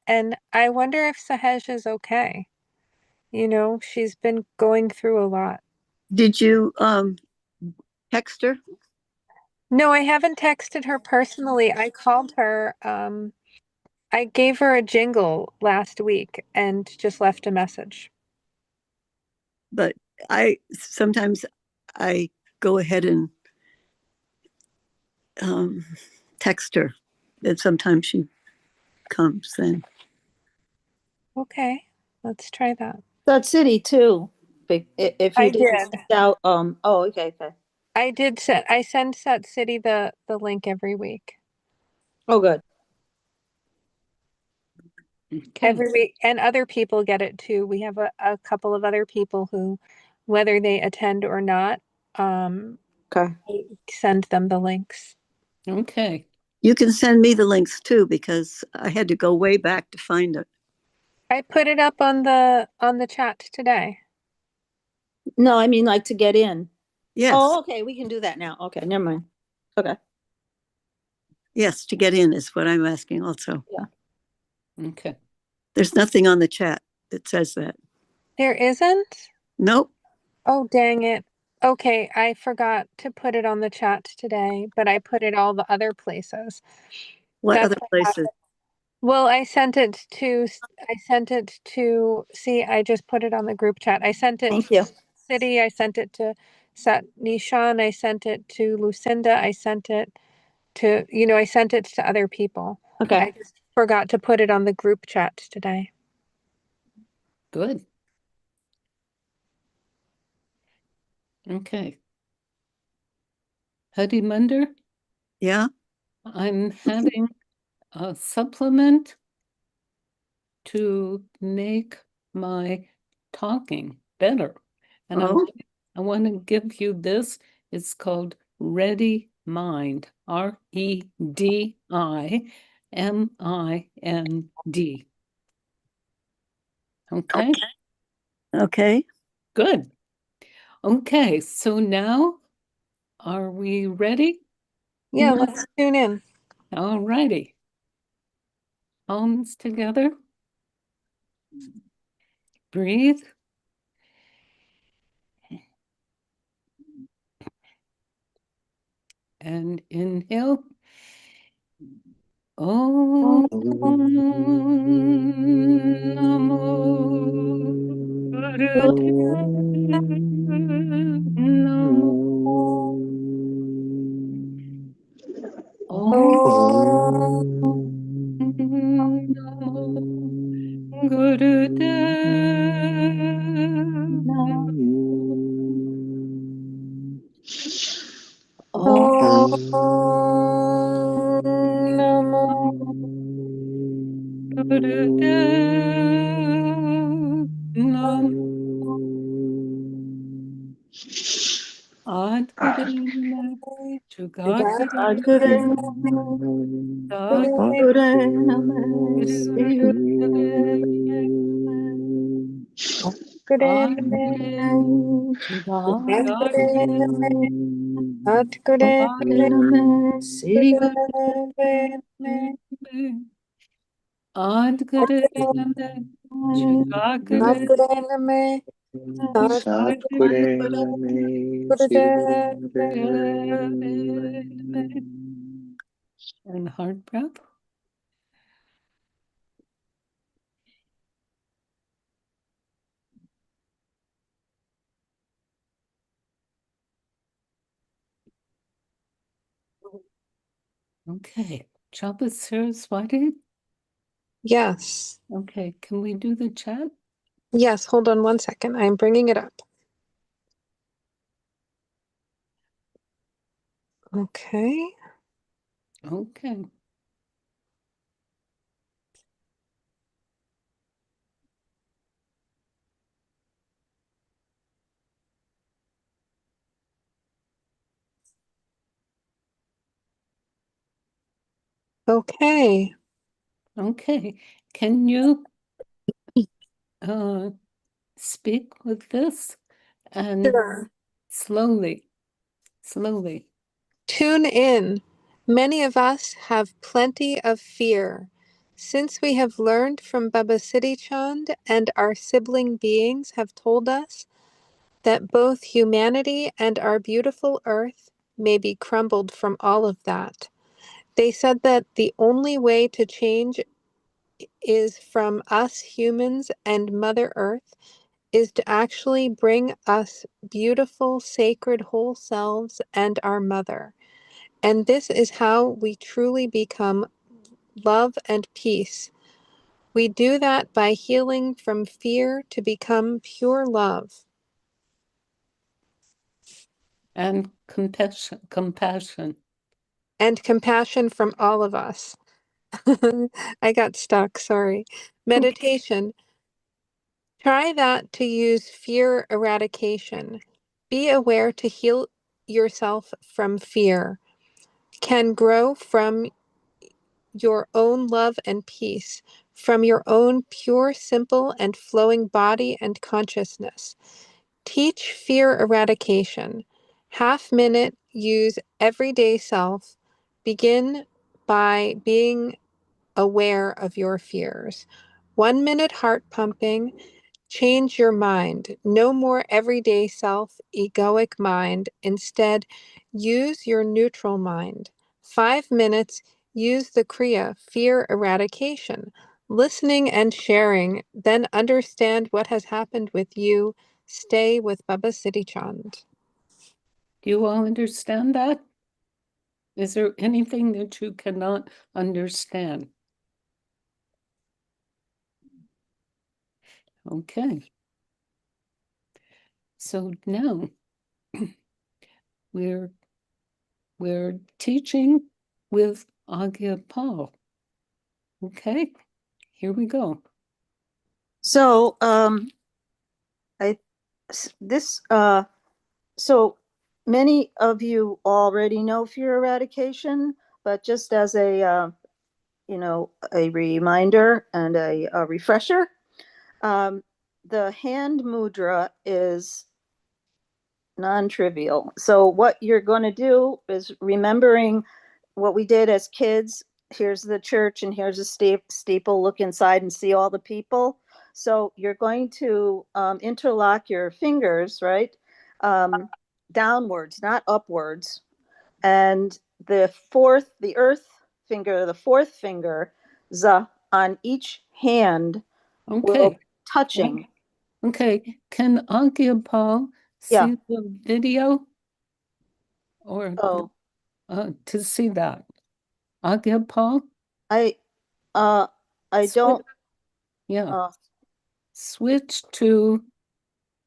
And I wonder if Sahej is okay. You know, she's been going through a lot. Did you text her? No, I haven't texted her personally. I called her. I gave her a jingle last week and just left a message. But I sometimes I go ahead and text her, and sometimes she comes then. Okay, let's try that. That's City too. If you I didn't did. send out, oh, okay. I did send. I send Set City the link every week. Oh, good. Okay. Every week, and other people get it too. We have a couple of other people who, whether they attend or not, Okay. send them the links. Okay. You can send me the links too, because I had to go way back to find it. I put it up on the chat today. No, I mean like to get in. Yes. Oh, okay. We can do that now. Okay, never mind. Okay. Yes, to get in is what I'm asking also. Yeah. Okay. There's nothing on the chat that says that. There isn't? Nope. Oh, dang it. Okay, I forgot to put it on the chat today, but I put it all the other places. What other places? Well, I sent it to, see, I just put it on the group chat. I sent it Thank to you. City, I sent it to Sat Nishan, I sent it to Lucinda, I sent it to, I sent it to other people. Okay. I just forgot to put it on the group chat today. Good. Okay. Harimandir? Yeah. I'm having a supplement to make my talking better. And I want to give you this. It's called Ready Mind, REDIMIND. Okay? Okay. Good. Okay, so now are we ready? Yeah, let's tune in. All righty. Palms together. Breathe. And inhale. Om Namo Namo. Om Namo Gurudev. Om Namo Gurudev Namo. Ad Gurudev Jugat Gurudev Dad and heart breath. Okay, Japa Saraswati. Yes. Okay, can we do the chat? Yes, hold on one second. I'm bringing it up. Okay. Okay. Okay. Okay. Can you speak with this and Sure. slowly. Tune in. Many of us have plenty of fear. Since we have learned from Baba Siri Chand and our sibling beings have told us that both humanity and our beautiful earth may be crumbled from all of that. They said that the only way to change is from us humans and Mother Earth is to actually bring us beautiful, sacred, whole selves and our mother. And this is how we truly become love and peace. We do that by healing from fear to become pure love. And compassion. And compassion from all of us. I got stuck, sorry. Meditation. Try that to use fear eradication. Be aware to heal yourself from fear. Can grow from your own love and peace, from your own pure, simple, and flowing body and consciousness. Teach fear eradication. Half minute, use everyday self. Begin by being aware of your fears. 1 minute heart pumping. Change your mind. No more everyday self, egoic mind. Instead, use your neutral mind. 5 minutes, use the Kriya, fear eradication. Listening and sharing, then understand what has happened with you. Stay with Baba Siri Chand. Do you all understand that? Is there anything that you cannot understand? Okay. So now we're teaching with Aagia Pal. Okay, here we go. So, so many of you already know fear eradication, but just as a a reminder and a refresher, the hand mudra is non-trivial. So what you're going to do is remembering what we did as kids. Here's the church and here's a steeple. Look inside and see all the people. So you're going to interlock your fingers, right? Downwards, not upwards. And the earth finger, the fourth finger, za, on each hand will Okay. be touching. Okay. Can Aagia Pal Yeah. see the video or Oh, to see that? Aagia Pal? I uh I Switch, don't yeah. uh Switch to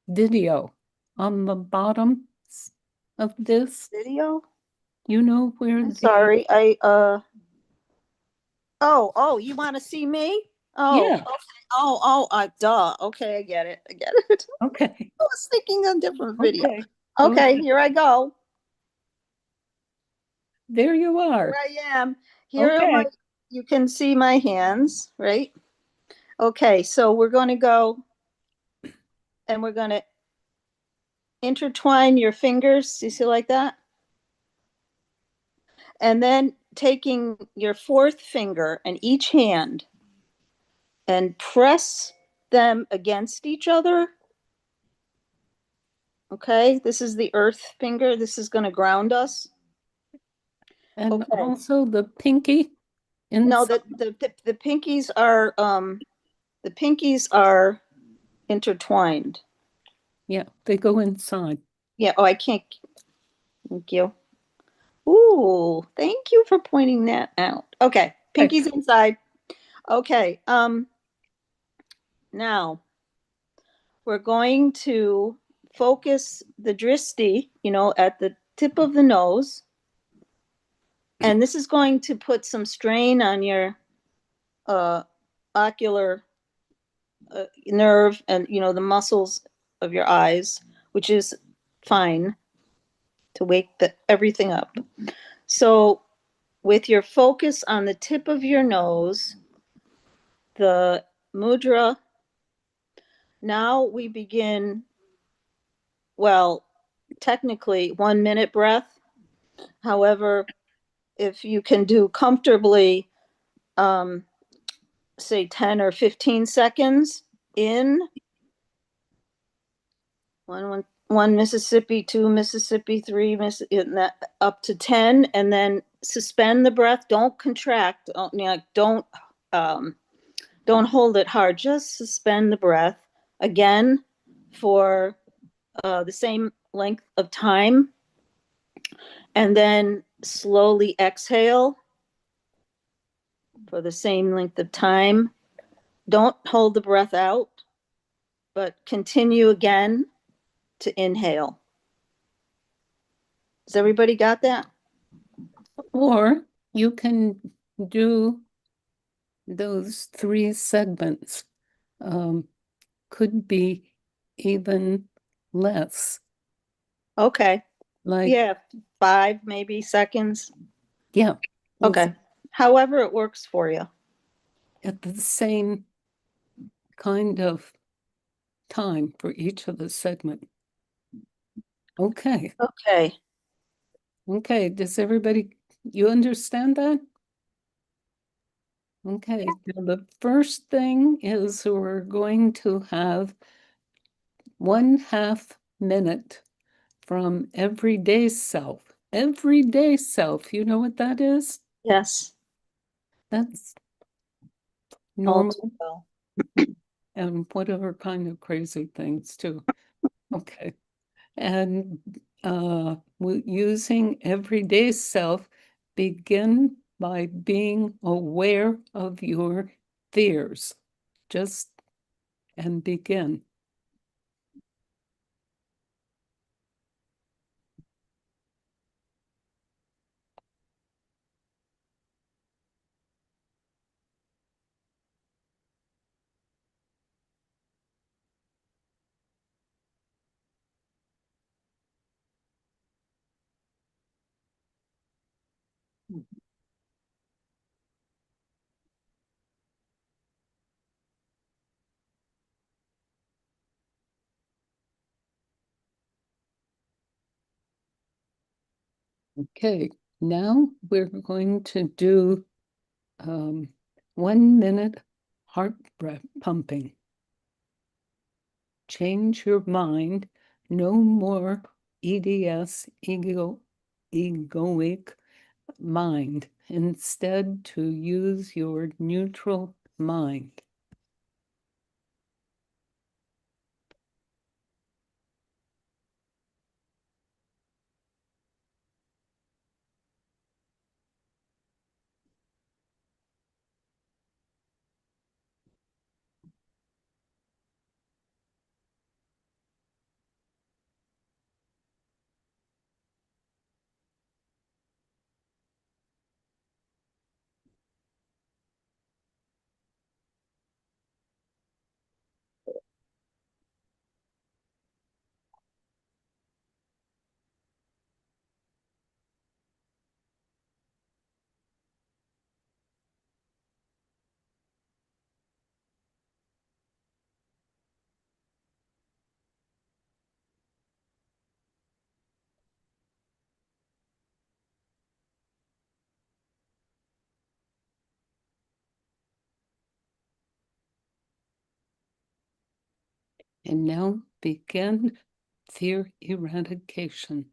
video on the bottom of this. video. You know where I'm the sorry. Oh, you want to see me? Oh, yeah. okay. Duh. Okay, I get it. I get it. Okay. I was thinking a different video. Okay. Okay, Okay. here I go. There you Here are. I am. Here are my, Okay. you can see my hands, right? Okay, so we're going to go and we're going to intertwine your fingers. You see like that? And then taking your fourth finger and each hand and press them against each other. Okay, this is the earth finger. This is going to ground us. And Okay. also the pinky No, inside. the pinkies are intertwined. Yeah, they go inside. Yeah. Oh, I can't. Thank you. Ooh, thank you for pointing that out. Okay, Okay. pinkies inside. Okay. Now we're going to focus the dristi, at the tip of the nose. And this is going to put some strain on your ocular nerve and, the muscles of your eyes, which is fine to wake everything up. So with your focus on the tip of your nose, the mudra, now we begin, well, technically 1 minute breath. However, if you can do comfortably say 10 or 15 seconds in. One Mississippi, two Mississippi, three up to 10, and then suspend the breath. Don't contract. Um, don't hold it hard. Just suspend the breath again for the same length of time, and then slowly exhale for the same length of time. Don't hold the breath out, but continue again to inhale. Has everybody got that? Or you can do those 3 segments. Could be even less. Okay. Like, Yeah, 5 maybe seconds. yeah. Okay. However it works for you. At the same kind of time for each of the segment. Okay. Okay. Okay. Does everybody, you understand that? Okay. Now the first thing is we're going to have 1/2 minute from everyday self. Everyday self, you know what that is? Yes. That's All normal too well. and whatever kind of crazy things too. Okay. And using everyday self, begin by being aware of your fears. Just and begin. Okay, now we're going to do 1 minute heart breath pumping. Change your mind. No more EDS, egoic mind. Instead, to use your neutral mind. And now begin fear eradication.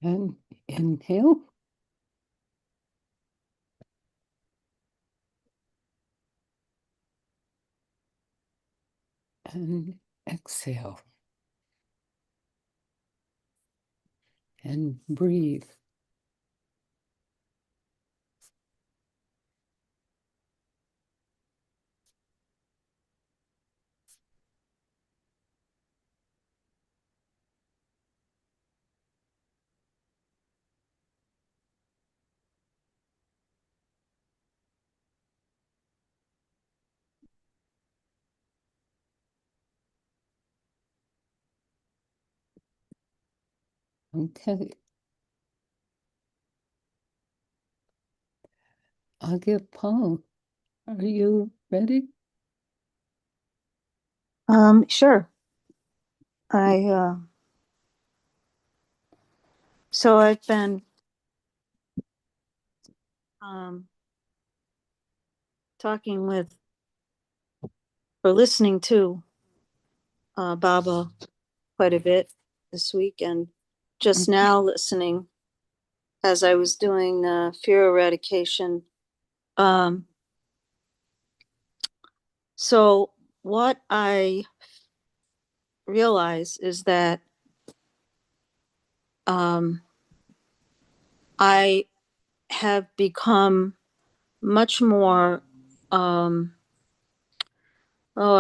And inhale. And exhale. And breathe. Okay. Aagia Pal, are you ready? Sure. So I've been talking with or listening to Baba quite a bit this week, and just now listening as I was doing fear eradication. So what I realize is that I have become much more, I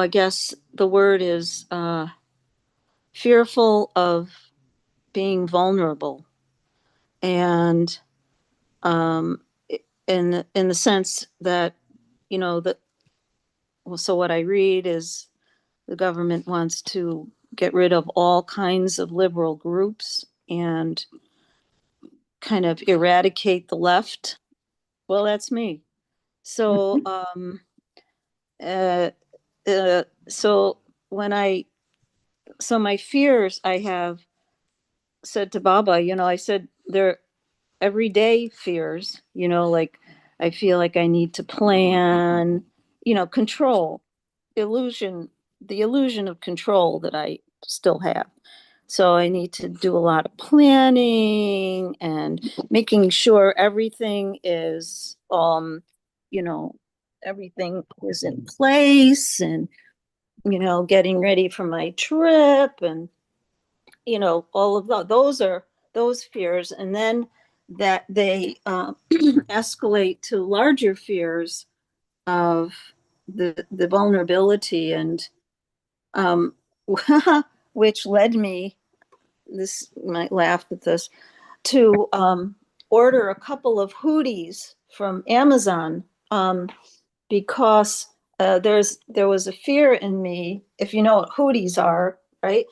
guess the word is fearful of being vulnerable. And in the sense that, so what I read is the government wants to get rid of all kinds of liberal groups and kind of eradicate the left. Well, that's me. So, uh, so so my fears, I have said to Baba, I said they're everyday fears, like I feel like I need to plan, control, the illusion of control that I still have. So I need to do a lot of planning and making sure everything is, everything is in place, and, getting ready for my trip, and, all of those are those fears. And then that they escalate to larger fears of the vulnerability, and which led me, this might laugh at this, to order a couple of hoodies from Amazon, because there was a fear in me. If you know what hoodies are, right?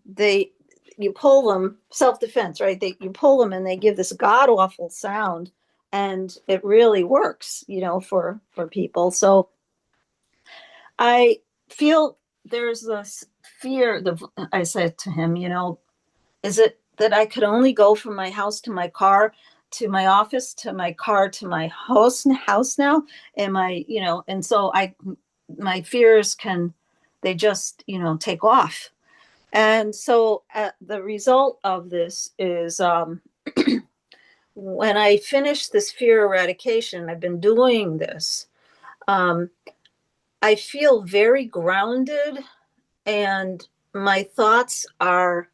They You pull them, self-defense, right? You pull them and they give this god awful sound, and it really works, for people. So I feel there's this fear. I said to him, is it that I could only go from my house to my car, to my office, to my car, to my house now? Am I, and so my fears they just, take off. And so the result of this is, when I finish this fear eradication, I've been doing this, I feel very grounded, and my thoughts are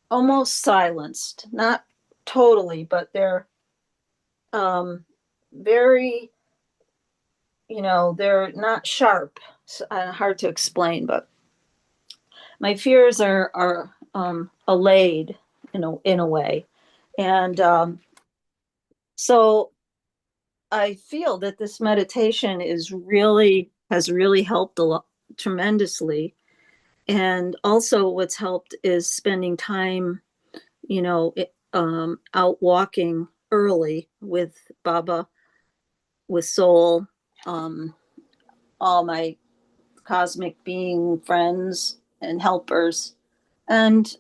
almost silenced, not totally, but they're very, they're not sharp. So, hard to explain, but my fears are allayed in a way. And So I feel that this meditation has really helped a lot, tremendously. And also what's helped is spending time, out walking early with Baba, with Soul, all my cosmic being friends and helpers. And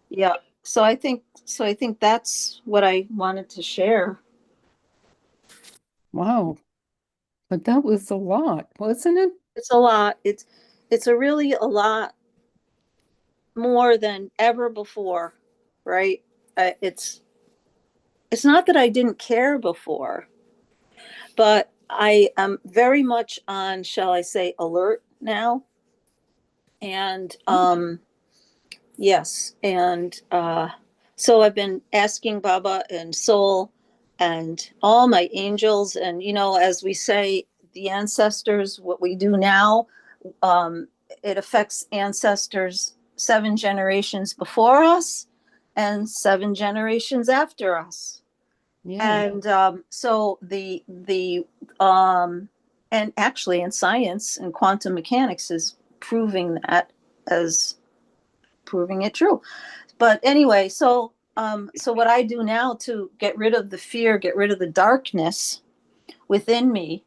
yeah, I think that's what I wanted to share. Wow. But that was a lot, wasn't it? It's a lot. It's a really a lot more than ever before, right? It's not that I didn't care before, but I am very much on, shall I say, alert now. And yes, and so I've been asking Baba and Soul and all my angels, and as we say, the ancestors, what we do now, um, it affects ancestors 7 generations before us and 7 generations after us. Yeah. And so um, and actually in science and quantum mechanics is proving that, as proving it true. But anyway, so what I do now to get rid of the fear, get rid of the darkness within me,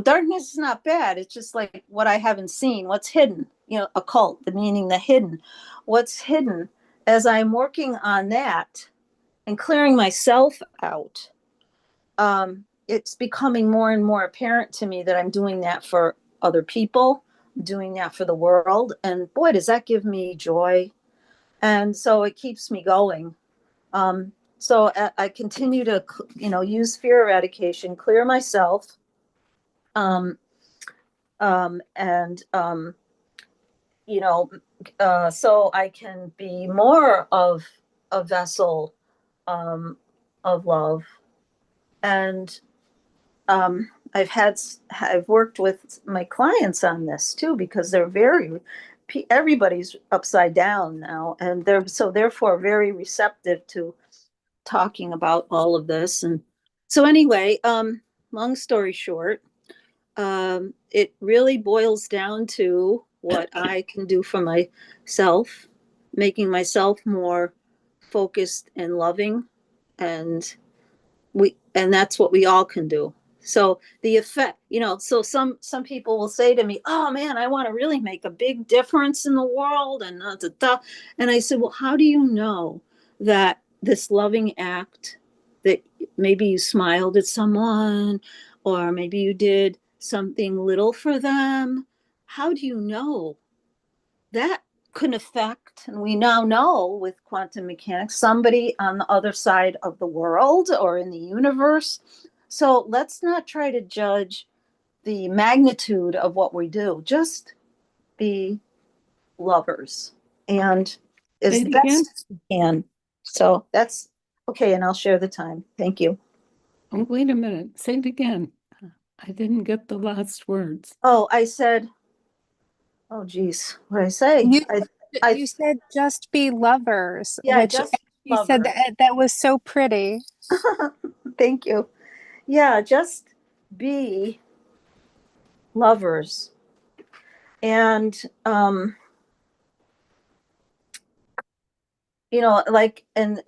darkness is not bad. It's just like what I haven't seen, what's hidden, occult, the meaning, the hidden, what's hidden. As I'm working on that and clearing myself out, it's becoming more and more apparent to me that I'm doing that for other people, doing that for the world. And boy, does that give me joy. And so it keeps me going. So I continue to, use fear eradication, clear myself, um, and so I can be more of a vessel, um, of love. And I've worked with my clients on this too, because everybody's upside down now, and they're so therefore very receptive to talking about all of this. And so anyway, long story short, it really boils down to what I can do for myself, making myself more focused and loving, and that's what we all can do. So the effect, so some people will say to me, oh man, I want to really make a big difference in the world, and and I said, well, how do you know that this loving act, that maybe you smiled at someone, or maybe you did something little for them, how do you know that could affect, and we now know with quantum mechanics, somebody on the other side of the world or in the universe? So let's not try to judge the magnitude of what we do. Just be lovers and Say as it again. best we can. So that's okay, and I'll share the time. Thank you. Oh, wait a minute. Say it again. I didn't get the last words. Oh, I said, oh geez, what did I say? You said just be lovers, Yeah, which just you said lovers. that was so pretty. Thank you. Yeah, just be lovers. And like, and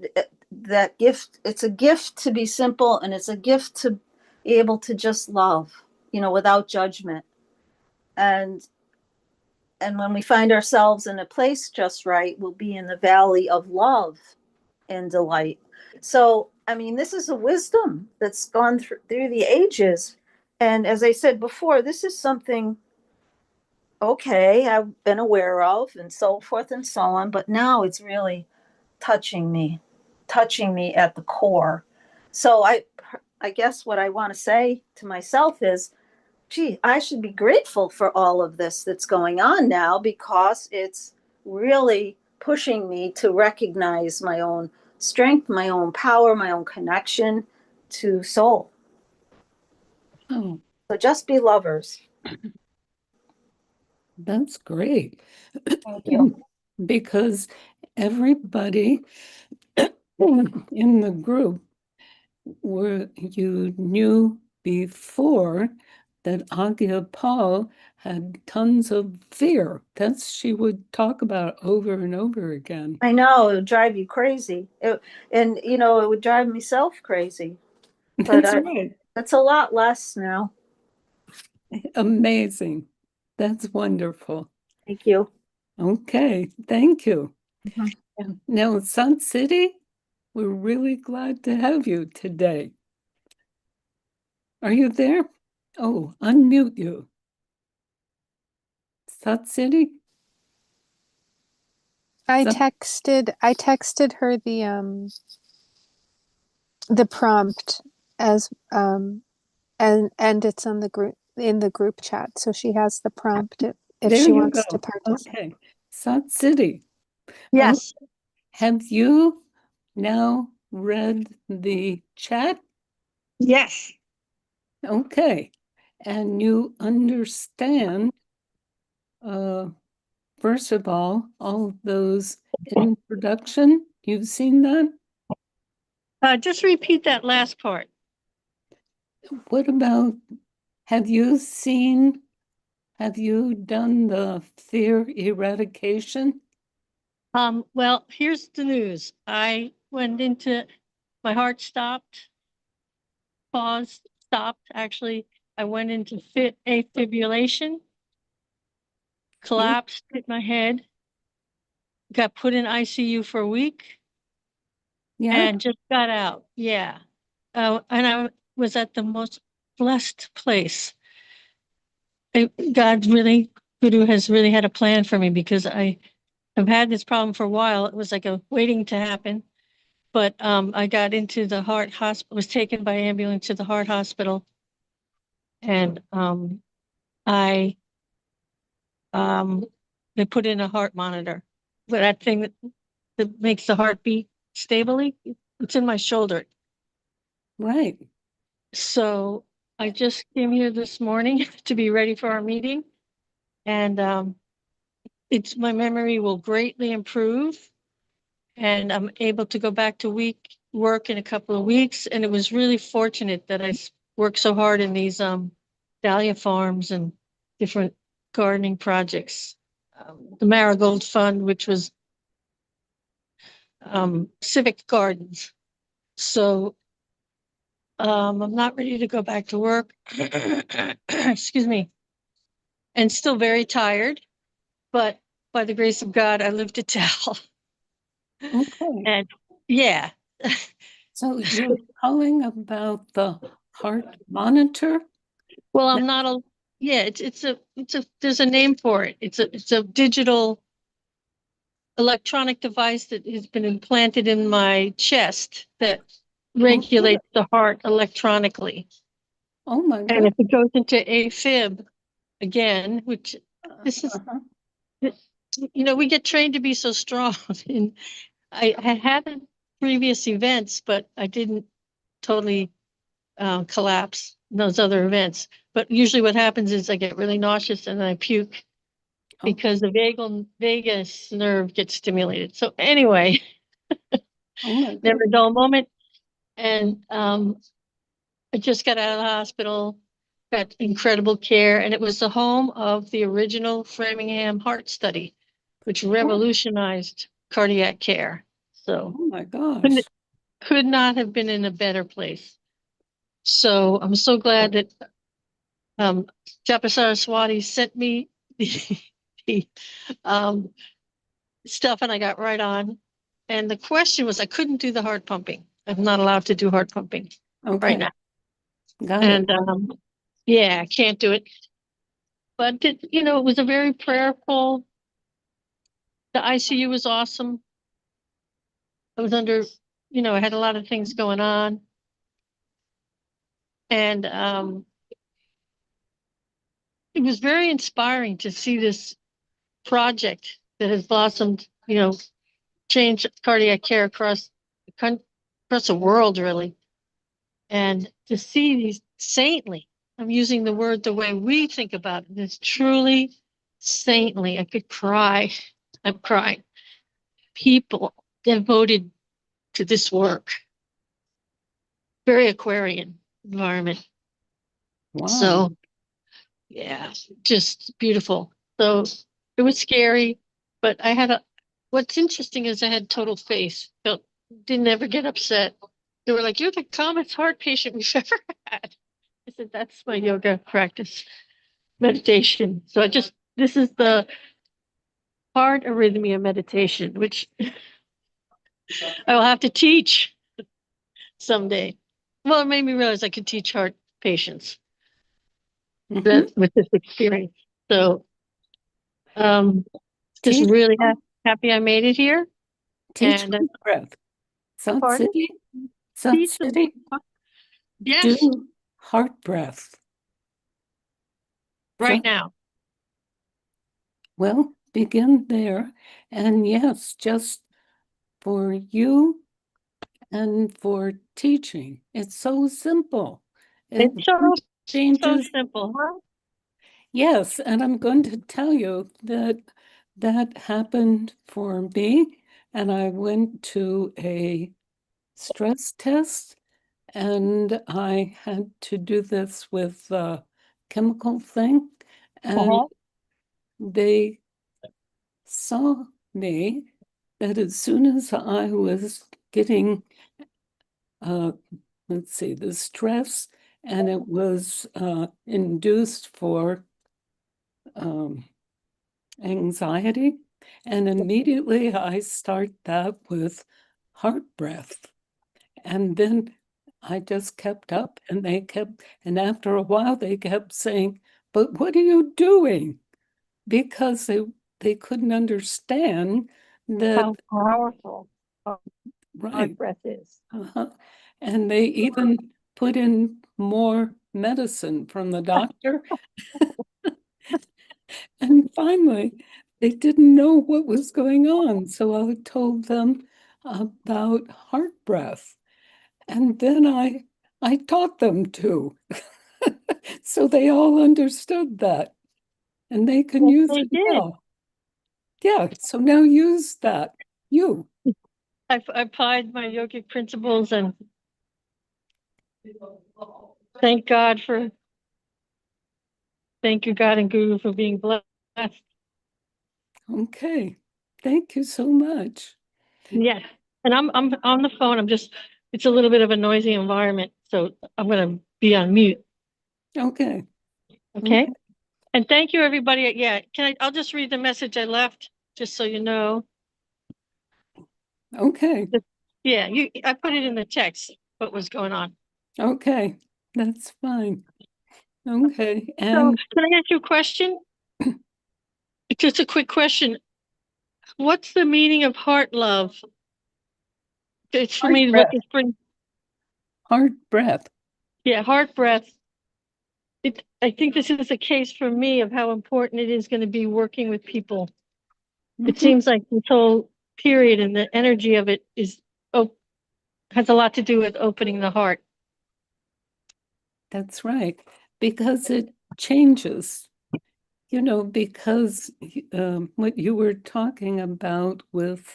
that gift, it's a gift to be simple, and it's a gift to be able to just love, without judgment. And when we find ourselves in a place just right, we'll be in the valley of love and delight. So I mean, this is a wisdom that's gone through the ages. And as I said before, this is something, okay, I've been aware of, and so forth and so on, but now it's really touching me, at the core. So I guess what I want to say to myself is, gee, I should be grateful for all of this that's going on now, because it's really pushing me to recognize my own strength, my own power, my own connection to soul. Oh, So just be lovers. that's great. Thank you. Because everybody in the group where you knew before that Aagia Pal had tons of fear. She would talk about over and over again. I know it would drive you crazy. And you know, it would drive myself crazy. But That's right. that's a lot less now. Amazing. That's wonderful. Thank you. Okay, thank you. Mhm. Now, Sun City, we're really glad to have you today. Are you there? Oh, unmute you. Sun City? I texted her the prompt as and it's on the group in the group chat. So she has the prompt if There she you wants to go. participate. Okay. Sun City. Yes. Have you now read the chat? Yes. Okay. And you understand, first of all those introduction, you've seen that? Just repeat that last part. What about, have you done the fear eradication? Well, here's the news. I went into, my heart stopped, paused, stopped, actually. I went into afibrillation, collapsed, hit my head, got put in ICU for a week, Yeah. and just got out. Yeah. And I was at the most blessed place. God really, Guru has really had a plan for me because I have had this problem for a while. It was like a waiting to happen. But I got into the heart hospital, was taken by ambulance to the heart hospital. And I, they put in a heart monitor. But that thing that makes the heart beat stably, it's in my shoulder. Right. So I just came here this morning to be ready for our meeting. And my memory will greatly improve. And I'm able to go back to work in a couple of weeks. And it was really fortunate that I worked so hard in these dahlia farms and different gardening projects. The Marigold Fund, which was civic gardens. So I'm not ready to go back to work. Excuse me. And still very tired, but by the grace of God, I live to tell. Okay. And yeah. So you're calling about the heart monitor? Well, I'm not a, yeah, there's a name for it. It's a digital electronic device that has been implanted in my chest that regulates the heart electronically. Oh my And God. if it goes into AFib again, which this is, you know, we get trained to be so strong. And I had previous events, but I didn't totally collapse in those other events. But usually what happens is I get really nauseous and I puke because the vagus nerve gets stimulated. So anyway, Oh my God. never a dull moment. And I just got out of the hospital, got incredible care, and it was the home of the original Framingham Heart Study, which revolutionized cardiac care. So Oh my gosh. could not have been in a better place. So I'm so glad that Japa Saraswati sent me the stuff and I got right on. And the question was, I couldn't do the heart pumping. I'm not allowed to do heart pumping right now. Got And it. yeah, I can't do it. But you know, it was a very prayerful. The ICU was awesome. I was under, you know, I had a lot of things going on. And it was very inspiring to see this project that has blossomed, you know, change cardiac care across across the world, really. And to see these saintly, I'm using the word the way we think about it, it's truly saintly. I could cry. I'm crying. People devoted to this work. Very Aquarian environment. Wow. So, yeah, just beautiful. So it was scary, but what's interesting is I had total faith. Didn't ever get upset. They were like, "You're the calmest heart patient we've ever had." I said, "That's my yoga practice, meditation." So this is the heart arrhythmia meditation, which I will have to teach someday. Well, it made me realize I could teach heart patients with this experience. So, just Teach, really happy I made it here. teach And breath. Sat pardon? City, Sat Teach them. City, Yes, do heart breath. right Just, now. well, begin there. And yes, just for you and for teaching. It's so simple. It It's so changes. simple, huh? Yes, and I'm going to tell you that that happened for me. And I went to a stress test, and I had to do this with a chemical thing. And Uh-huh. they saw me that as soon as I was getting, let's see, the stress, and it was induced for anxiety. And immediately I start that with heart breath. And then I just kept up, and and after a while they kept saying, "But what are you doing?" Because they couldn't understand that, How powerful right. hard breath is. Uh-huh. And they even put in more medicine from the doctor. And finally, they didn't know what was going on. So I told them about heart breath. And then I taught them to. So they all understood that. And they can Yes, use they it did. now. Yeah. So now use that. You. I applied my yogic principles, and thank God thank you, God and Guru, for being blessed. Okay. Thank you so much. Yes. And I'm on the phone. It's a little bit of a noisy environment, so I'm gonna be on mute. Okay. Okay. And thank you, everybody. Yeah, I'll just read the message I left, just so you know. Okay. Yeah, I put it in the text, what was going on. Okay. That's fine. Okay. So And can I ask you a question? Just a quick question. What's the meaning of heart love? It's for heart me what breath. this brings. Heart breath. Yeah, heart breath. I think this is a case for me of how important it is going to be working with people. It seems like this whole period and the energy of it has a lot to do with opening the heart. That's right. Because it changes, because what you were talking about with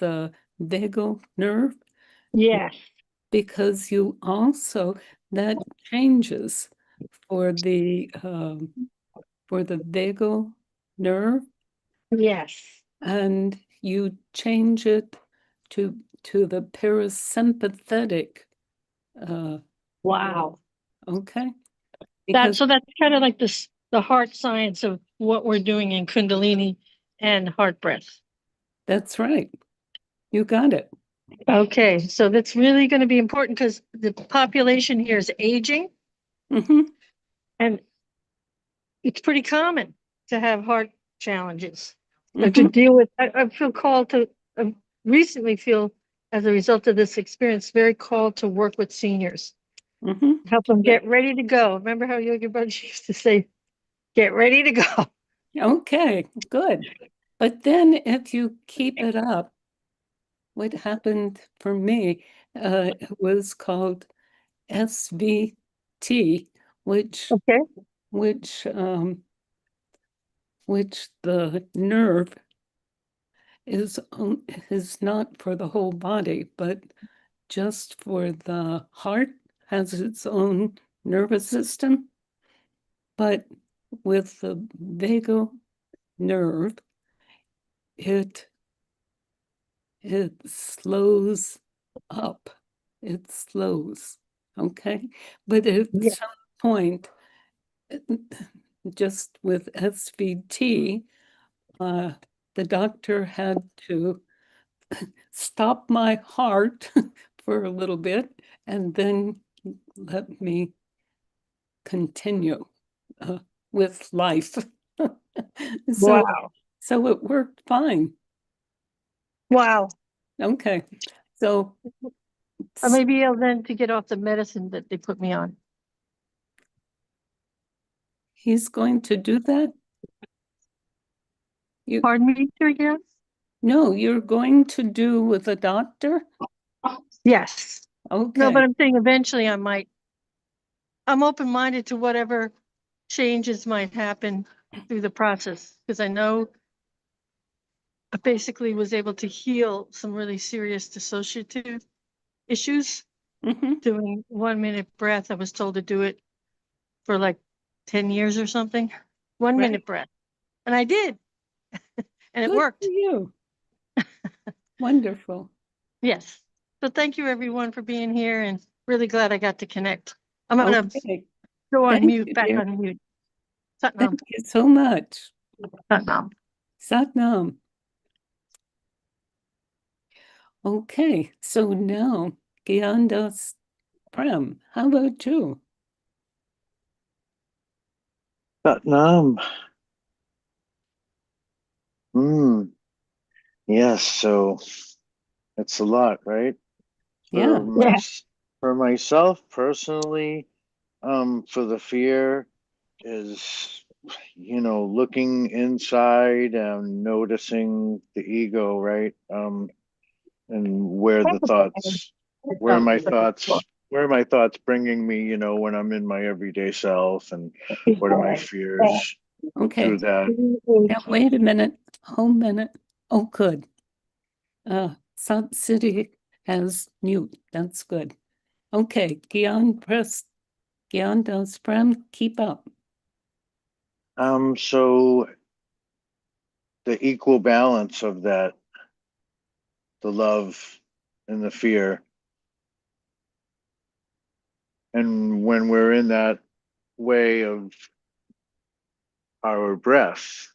vagal nerve, Yes. because you also, that changes for the vagal nerve, Yes. and you change it to the parasympathetic. Wow. Okay. Because That's kind of like the heart science of what we're doing in Kundalini and heart breath. that's right. You got it. Okay, so that's really going to be important because the population here is aging, Hmm. and it's pretty common to have heart challenges or to Hmm. deal with. I feel called to recently feel as a result of this experience very called to work with seniors, Hmm. help them get ready to go. Remember how Yogi Bhajan used to say, "Get ready to go." Okay, good. But then if you keep it up, what happened for me was called SVT, which Okay. which um, which the nerve is not for the whole body, but just for the heart, has its own nervous system, but with the vagal nerve, it slows up. It slows, okay? But at Yeah. some point, just with SVT, the doctor had to stop my heart for a little bit and then let me continue with life. So, Wow. so it worked fine. Wow. Okay. So I may be able then to get off the medicine that they put me on. he's going to do that? You, Pardon me, Siri Gian? no, you're going to do with a doctor? Yes. Okay. No, but I'm saying eventually I might. I'm open-minded to whatever changes might happen through the process, because I know I basically was able to heal some really serious dissociative issues Mhm. doing 1 minute breath. I was told to do it for like 10 years or something. 1 minute breath. And I did. And it Good worked. for you. Wonderful. Yes. So thank you everyone for being here, and really glad I got to connect. I'm gonna Okay. go on Thank mute, you, back dear. on mute. Satnam. Thank you so much. Satnam. Satnam. Okay, so now Gian Das Prem. How about you? Satnam. Yes, so it's a lot, right? Yeah. For myself personally, for the fear is, looking inside and noticing the ego, right? And where my thoughts bringing me, when I'm in my everyday self, and what are my fears Okay. through that. Now wait a minute. Whole minute. Oh, good. Siri has mute. That's good. Okay, Gian Das Prem, keep up. So the equal balance of that, the love and the fear. And when we're in that way of our breath,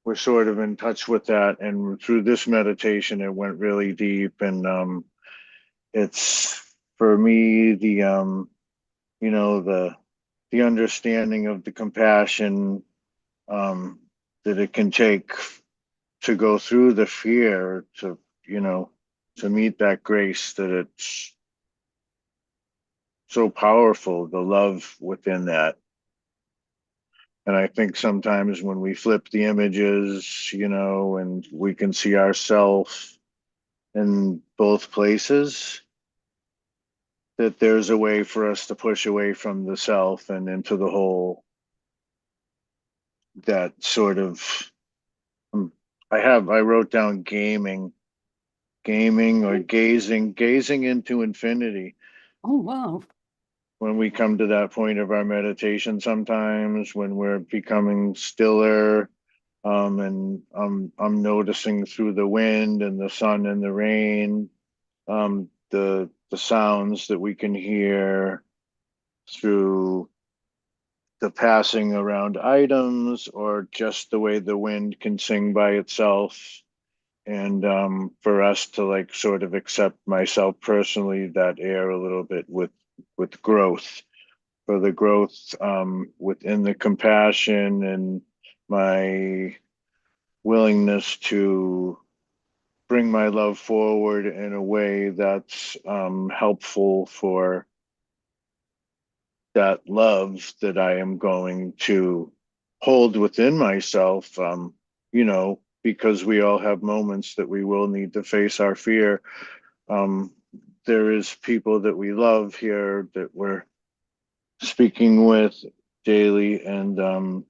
we're sort of in touch with that. And through this meditation, it went really deep. And it's for me the understanding of the compassion that it can take to go through the fear to meet that grace, that it's so powerful, the love within that. And I think sometimes when we flip the images, and we can see ourselves in both places, that there's a way for us to push away from the self and into the whole. That sort of, I wrote down gaming or gazing into infinity. Oh, wow. When we come to that point of our meditation, sometimes when we're becoming stiller, and I'm noticing through the wind and the sun and the rain, the sounds that we can hear through the passing around items, or just the way the wind can sing by itself. And for us to like sort of accept myself personally, that air a little bit with growth, for the growth within the compassion and my willingness to bring my love forward in a way that's helpful for that love that I am going to hold within myself, because we all have moments that we will need to face our fear. There is people that we love here that we're speaking with daily, and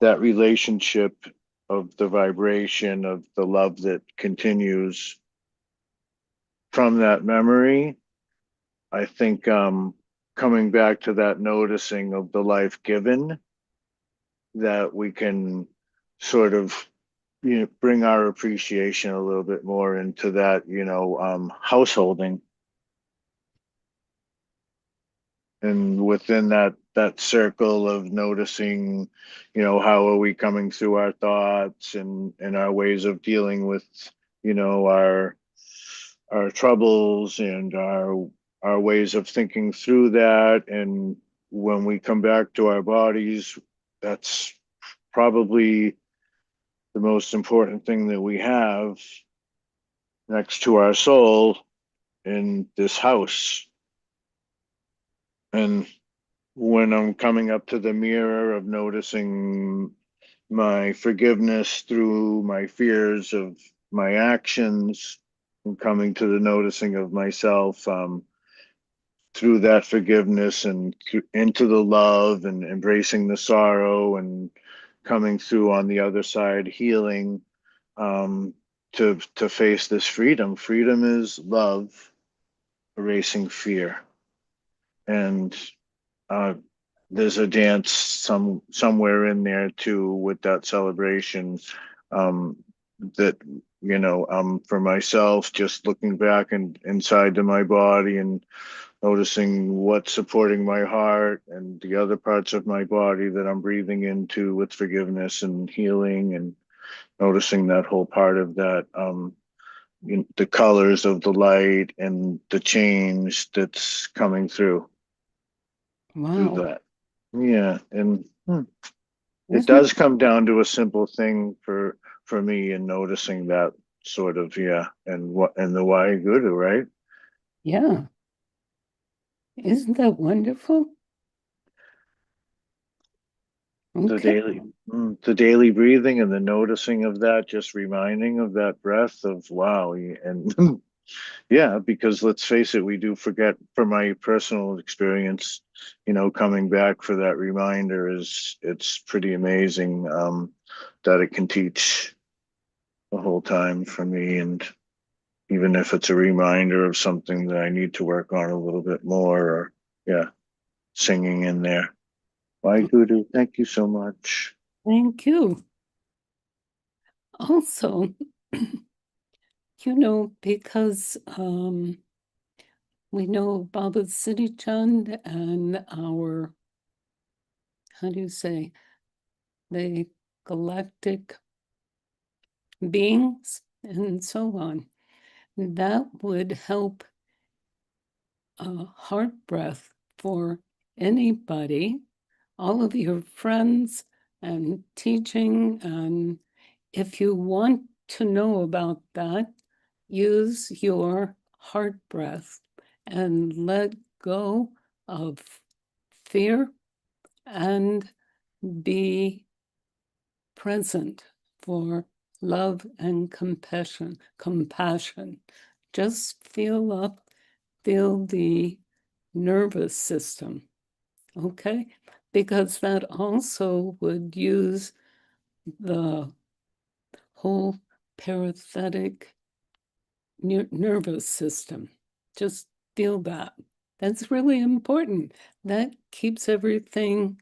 that relationship of the vibration of the love that continues from that memory, I think coming back to that noticing of the life given, that we can sort of, you know, bring our appreciation a little bit more into that, you know, householding. And within that circle of noticing, you know, how are we coming through our thoughts and our ways of dealing with, you know, our troubles and our ways of thinking through that. And when we come back to our bodies, that's probably the most important thing that we have next to our soul in this house. And when I'm coming up to the mirror of noticing my forgiveness through my fears of my actions, and coming to the noticing of myself through that forgiveness and into the love and embracing the sorrow and coming through on the other side healing, to face this freedom. Freedom is love erasing fear. And there's a dance somewhere in there too with that celebration, that, you know, for myself, just looking back and inside to my body and noticing what's supporting my heart and the other parts of my body that I'm breathing into with forgiveness and healing, and noticing that whole part of that, the colors of the light and the change that's coming through Wow. that. Yeah, and it Isn't does come down to a simple thing for me in noticing that sort of, yeah, and what and the why guru, right? Yeah. Isn't that wonderful? The Okay. daily the daily breathing and the noticing of that, just reminding of that breath of wow. And yeah, because let's face it, we do forget. From my personal experience, you know, coming back for that reminder is, it's pretty amazing, that it can teach the whole time for me. And even if it's a reminder of something that I need to work on a little bit more, or yeah, singing in there. Bye, Guru. Thank you so much. Thank you. Also, you know, because we know Baba Siri Chand and our, how do you say, the galactic beings and so on, that would help a heart breath for anybody, all of your friends and teaching. And if you want to know about that, use your heart breath and let go of fear and be present for love and compassion. Just feel the nervous system, okay? Because that also would use the whole parasympathetic nervous system. Just feel that. That's really important. That keeps everything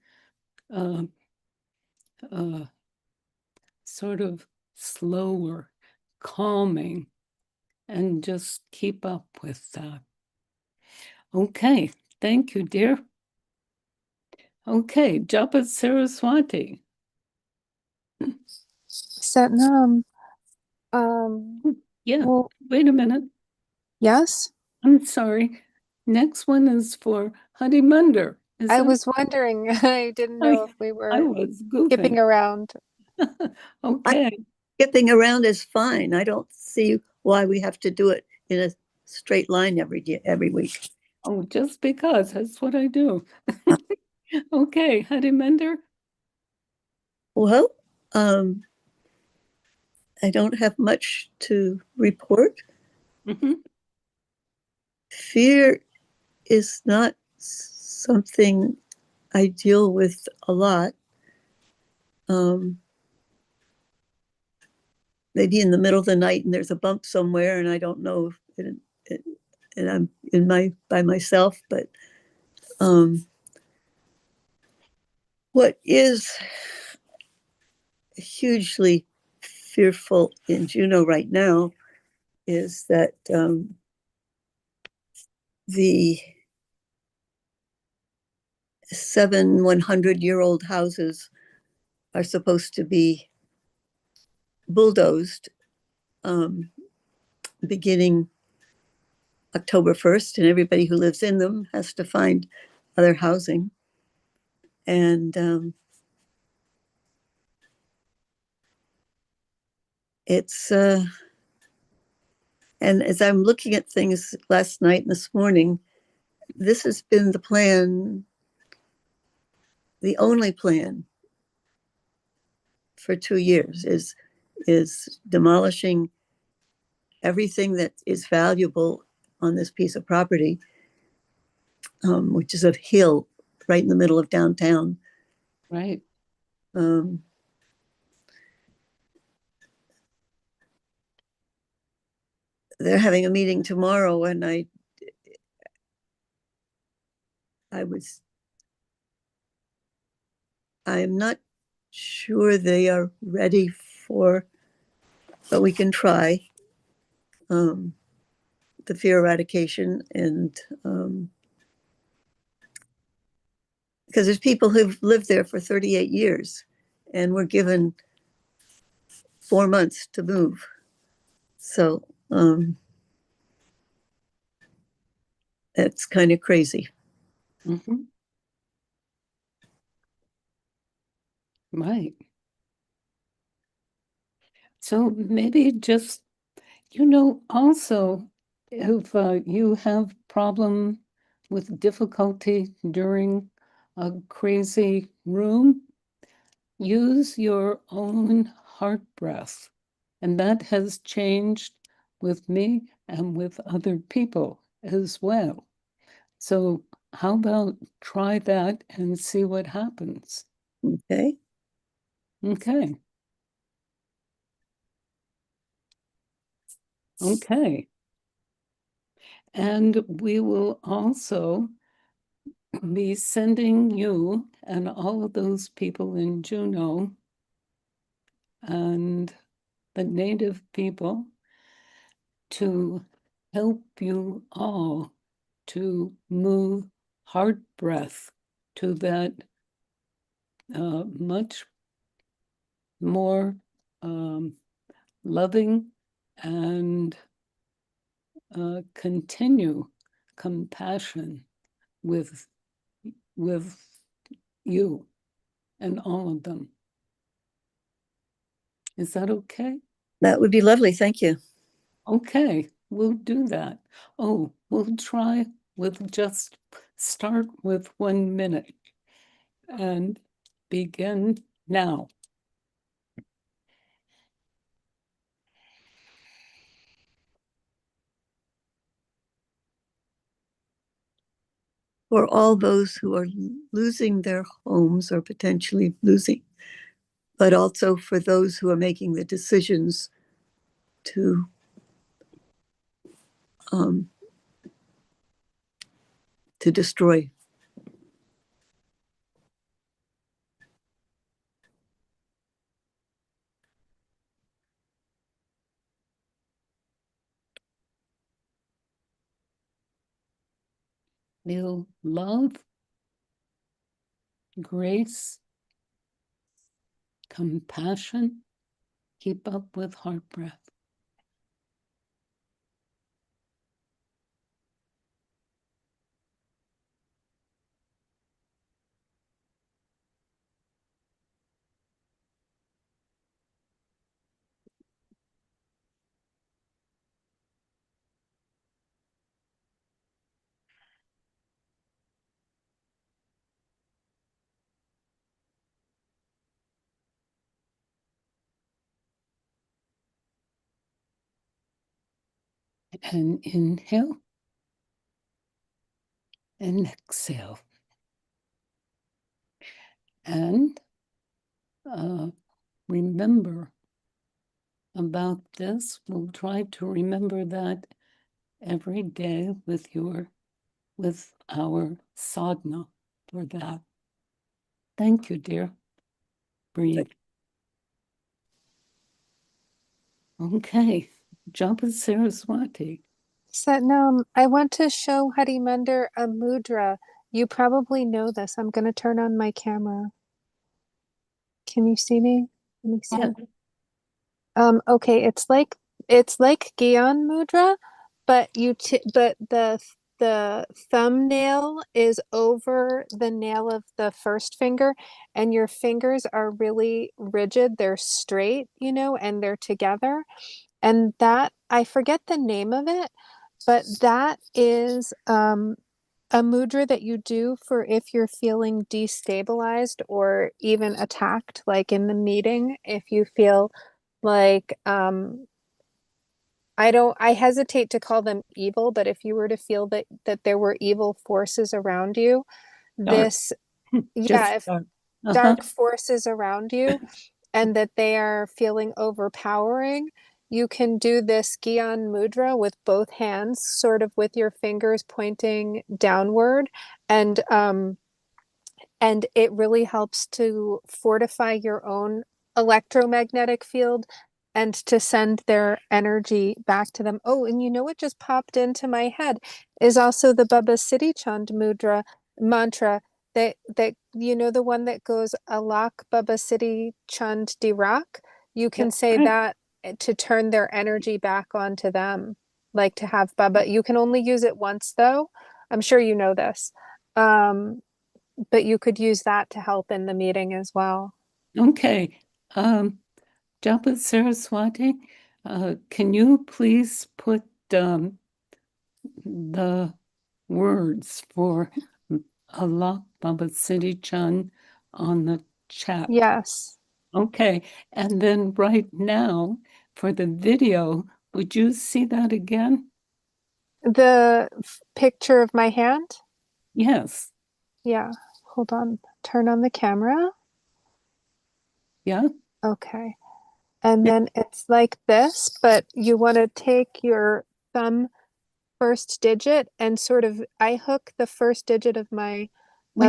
sort of slower, calming, and just keep up with that. Okay, thank you, dear. Okay, Japa Saraswati. Satnam. Yeah, Well, wait a minute. yes. I'm sorry. Next one is for Harimandir. I was wondering. I didn't know if we I were was goofing. skipping around. Okay. Skipping around is fine. I don't see why we have to do it in a straight line every week. Oh, just because. That's what I do. Okay, Harimandir. Well, I don't have much to report. Mm-hmm. Fear is not something I deal with a lot. Maybe in the middle of the night and there's a bump somewhere and I don't know if and I'm by myself, but what is hugely fearful in Juneau right now is that the 7 100-year-old houses are supposed to be bulldozed beginning October 1st, and everybody who lives in them has to find other housing. And it's and as I'm looking at things last night and this morning, this has been the plan, the only plan for 2 years is demolishing everything that is valuable on this piece of property, which is a hill right in the middle of downtown. Right. They're having a meeting tomorrow, and I'm not sure they are ready for, but we can try the fear eradication, and because there's people who've lived there for 38 years and were given 4 months to move. So it's kind of crazy. Mm-hmm. Right. So maybe just, also, if you have problem with difficulty during a crazy room, use your own heart breath. And that has changed with me and with other people as well. So how about try that and see what happens? Okay. Okay. Okay. And we will also be sending you and all of those people in Juneau and the native people to help you all to move heart breath to that much more loving and continue compassion with you and all of them. Is that okay? That would be lovely. Thank you. Okay, we'll do that. Oh, we'll try with just start with 1 minute and begin now. For all those who are losing their homes or potentially losing, but also for those who are making the decisions to destroy. Feel love, grace, compassion. Keep up with heart breath. And inhale and exhale. And remember about this. We'll try to remember that every day with our sadhana for that. Thank you, dear. Breathe. Okay, Japa Saraswati. Satnam, I want to show Harimandir a mudra. You probably know this. I'm going to turn on my camera. Can you see me? Let me see. Yeah. Okay, it's like Gian mudra, but but the thumbnail is over the nail of the first finger, and your fingers are really rigid. They're straight, you know, and they're together. And that, I forget the name of it, but that is a mudra that you do for if you're feeling destabilized or even attacked, like in the meeting, if you feel like I hesitate to call them evil, but if you were to feel that there were evil forces around you, Dark. this, Just yeah, if dark. dark forces around you and that they are feeling overpowering, you can do this Gyan Mudra with both hands, sort of with your fingers pointing downward, and it really helps to fortify your own electromagnetic field and to send their energy back to them. Oh, and you know what just popped into my head is also the Baba Siri Chand mudra mantra that you know, the one that goes Alak Baba Siri Chand di Rakh. You can That's say right. that to turn their energy back onto them, like to have Baba. You can only use it once though. I'm sure you know this. But you could use that to help in the meeting as well. Okay. Japa Saraswati, can you please put the words for Allah Baba Siri Chand on the chat? Yes. Okay. And then right now for the video, would you see that again? The picture of my hand? Yes. Yeah. Hold on. Turn on the camera. Yeah. Okay. And Yeah. then it's like this, but you want to take your thumb first digit and sort of, I hook the first digit of Wait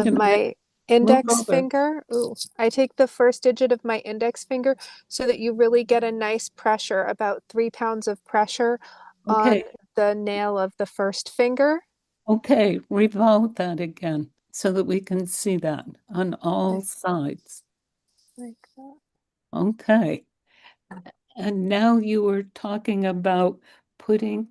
a minute. Move index over. finger. Ooh, I take the first digit of my index finger so that you really get a nice pressure, about 3 pounds of pressure on Okay. the nail of the first finger. Okay. Revolve that again so that we can see that on all Like, sides. like that. Okay. And now you were talking about putting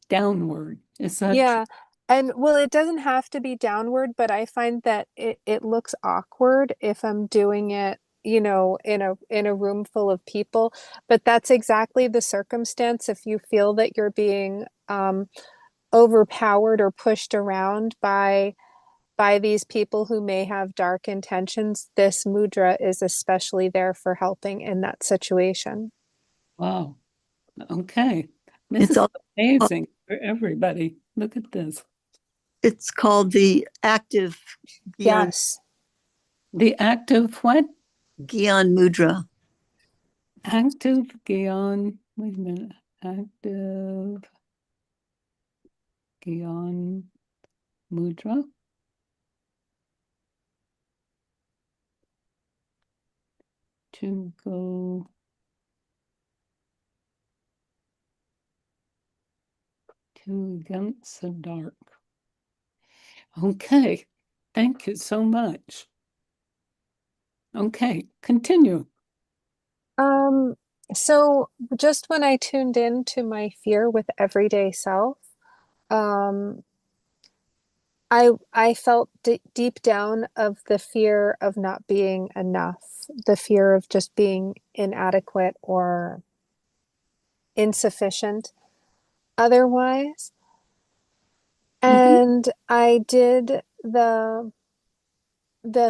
downward. Is that true? Yeah. And well, it doesn't have to be downward, but I find that it looks awkward if I'm doing it, you know, in a room full of people. But that's exactly the circumstance. If you feel that you're being overpowered or pushed around by these people who may have dark intentions, this mudra is especially there for helping in that situation. Wow. Okay. This It's is all amazing for everybody. Look at this. it's called the active Gyan Yes. The active what? Gyan Mudra. Active Gyan. Wait a minute. Active Gyan Mudra. To go to against the dark. Okay. Thank you so much. Okay. Continue. Um, so just when I tuned in to my fear with everyday self, um, I felt deep down of the fear of not being enough, the fear of just being inadequate or insufficient otherwise. Mhm. And I did the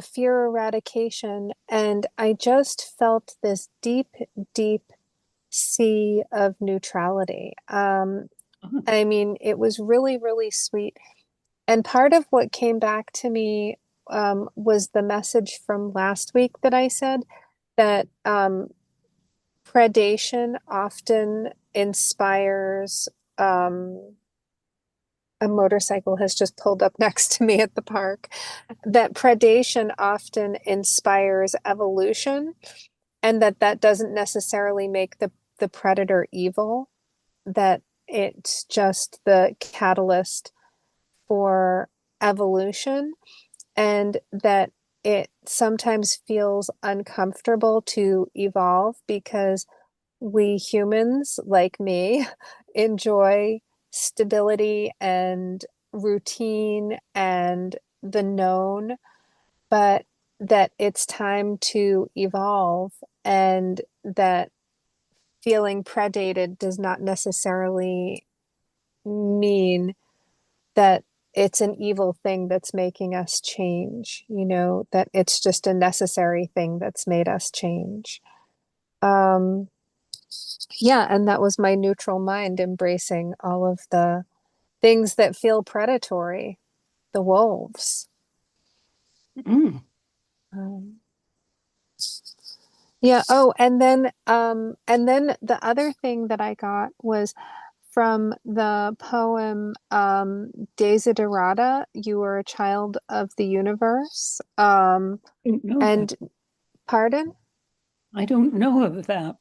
fear eradication, and I just felt this deep, deep sea of neutrality. Uh-huh. I mean, it was really, really sweet. And part of what came back to me was the message from last week that I said that predation often inspires a motorcycle has just pulled up next to me at the park, that predation often inspires evolution, and that doesn't necessarily make the predator evil, that it's just the catalyst for evolution, and that it sometimes feels uncomfortable to evolve because we humans, like me, enjoy stability and routine and the known, but that it's time to evolve, and that feeling predated does not necessarily mean that it's an evil thing that's making us change, that it's just a necessary thing that's made us change. Um, yeah, and that was my neutral mind embracing all of the things that feel predatory, the wolves. Mm. Um, yeah. Oh, and then the other thing that I got was from the poem Desiderata, You Were a Child of the Universe. Don't know that. And pardon? I don't know of that.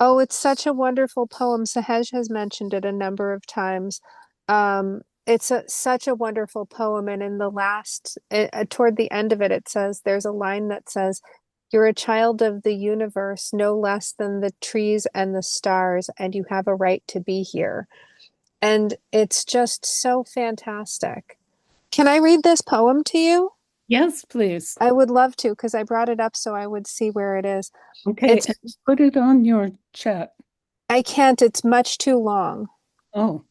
Oh, it's such a wonderful poem. Sahej has mentioned it a number of times. Such a wonderful poem, and in the last, toward the end of it, it says there's a line that says, "You're a child of the universe, no less than the trees and the stars, and you have a right to be here." And it's just so fantastic. Can I read this poem to you? Yes, please. I would love to, because I brought it up so I would see where it is. Okay, It's and put it on your chat. I can't, it's much too long. Oh,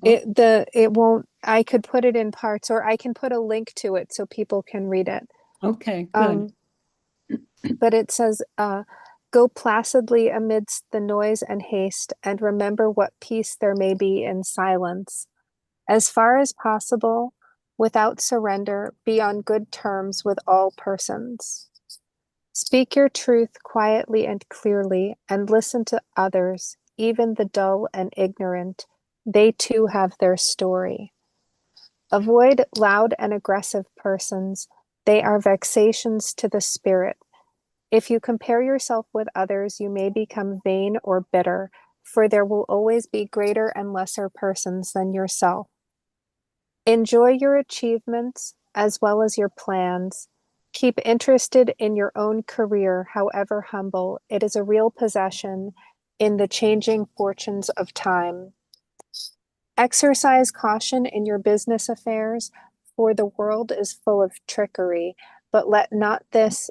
It won't, I could put it in parts, or I can put a link to it so people can read it. okay, good. But it says, go placidly amidst the noise and haste, and remember what peace there may be in silence. As far as possible, without surrender, be on good terms with all persons. Speak your truth quietly and clearly, and listen to others, even the dull and ignorant. They too have their story. Avoid loud and aggressive persons. They are vexations to the spirit. If you compare yourself with others, you may become vain or bitter, for there will always be greater and lesser persons than yourself. Enjoy your achievements as well as your plans. Keep interested in your own career, however humble. It is a real possession in the changing fortunes of time. Exercise caution in your business affairs, for the world is full of trickery, but let this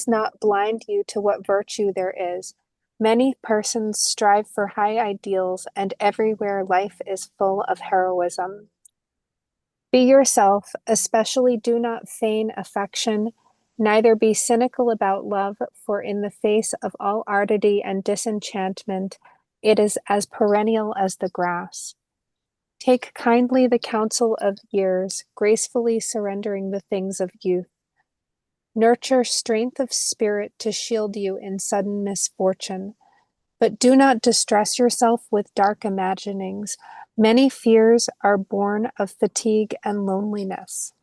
not blind you to what virtue there is. Many persons strive for high ideals, and everywhere life is full of heroism. Be yourself, especially do not feign affection, neither be cynical about love, for in the face of all ardity and disenchantment, it is as perennial as the grass. Take kindly the counsel of years, gracefully surrendering the things of youth. Nurture strength of spirit to shield you in sudden misfortune. But do not distress yourself with dark imaginings. Many fears are born of fatigue and loneliness.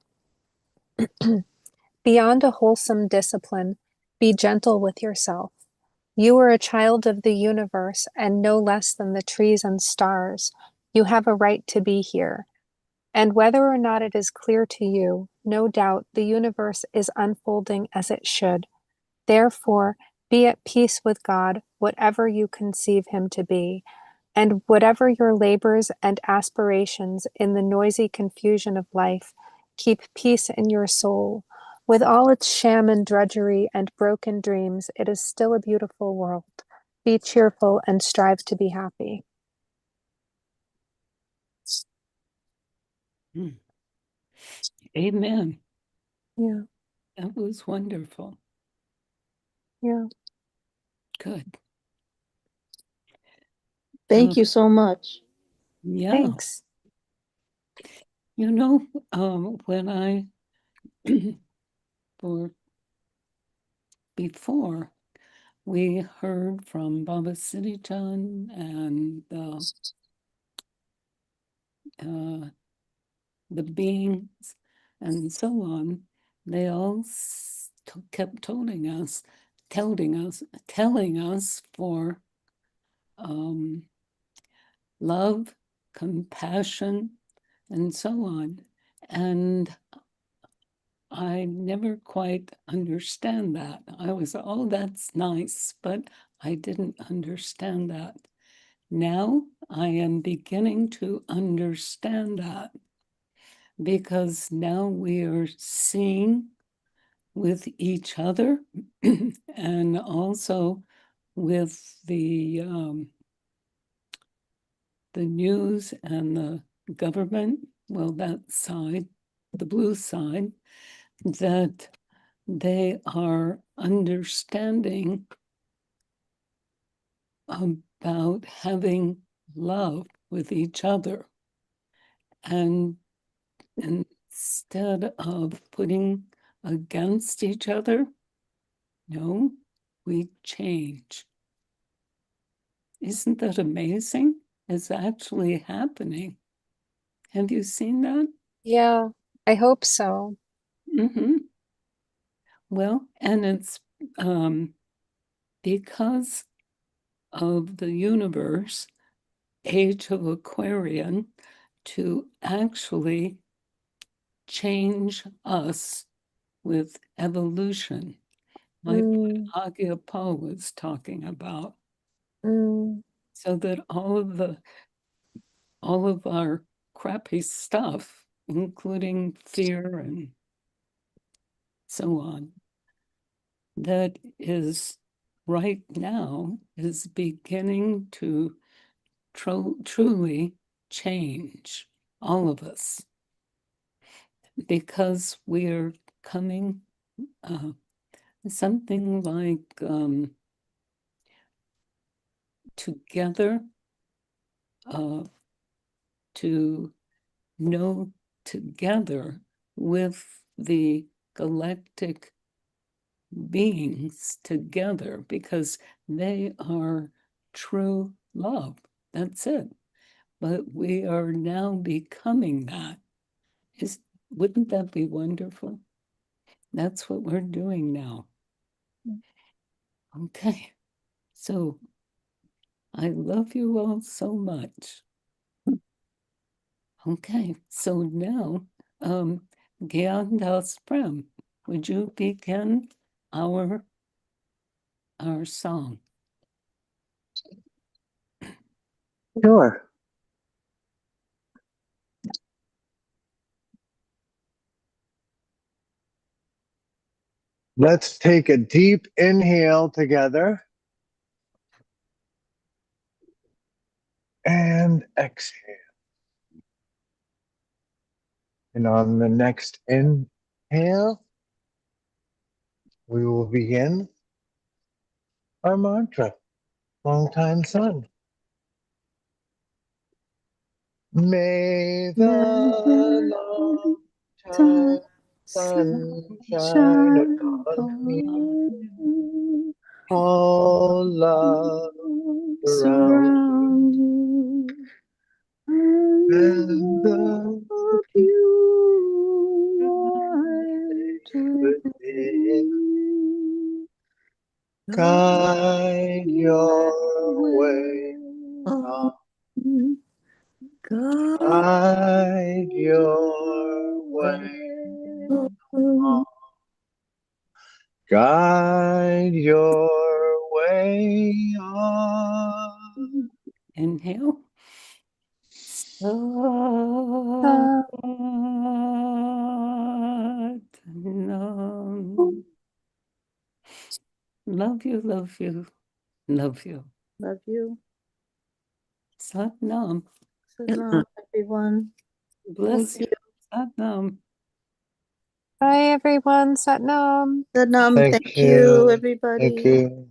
Beyond a wholesome discipline, be gentle with yourself. You are a child of the universe and no less than the trees and stars. You have a right to be here. And whether or not it is clear to you, no doubt the universe is unfolding as it should. Therefore, be at peace with God, whatever you conceive him to be, and whatever your labors and aspirations in the noisy confusion of life, keep peace in your soul. With all its sham and drudgery and broken dreams, it is still a beautiful world. Be cheerful and strive to be happy. Amen. Yeah, That was wonderful. yeah. Good. Thank you so much. Yeah. Thanks. When I, before we heard from Baba Siri Chand and the beings, and so on, they all kept telling us for love, compassion, and so on. And I never quite understand that. I was, oh, that's nice, but I didn't understand that. Now I am beginning to understand that, because now we are seeing with each other and also with the news and the government, well, that side, the blue side, that they are understanding about having love with each other. And instead of putting against each other, no, we change. Isn't that amazing? It's actually happening. Have you seen that? Yeah, I hope so. Mm-hmm. Well, and it's because of the universe, age of Aquarian, to actually change us with evolution, like what Aagia Pal was talking about, so that all of our crappy stuff, including fear and so on, that is right now is beginning to truly change all of us, because we are coming something like together to know together with the galactic beings together, because they are true love. That's it. But we are now becoming that. Wouldn't that be wonderful? That's what we're doing now. Okay. So I love you all so much. Okay. So now, Gian Das Prem, would you begin our song? Sure. Let's take a deep inhale together and exhale. And on the next inhale, we will begin our mantra, long time sun. May the long time sun shine upon me. All love surround you. And the within guide your way on. Guide your way on. Guide your way on. Inhale. Love you, love you, love you. Love you. Sat Nam. Salam, everyone. Bless you. Sat Nam. Bye, everyone. Satnam. Salam, Thank thank you, you. everybody. Thank you.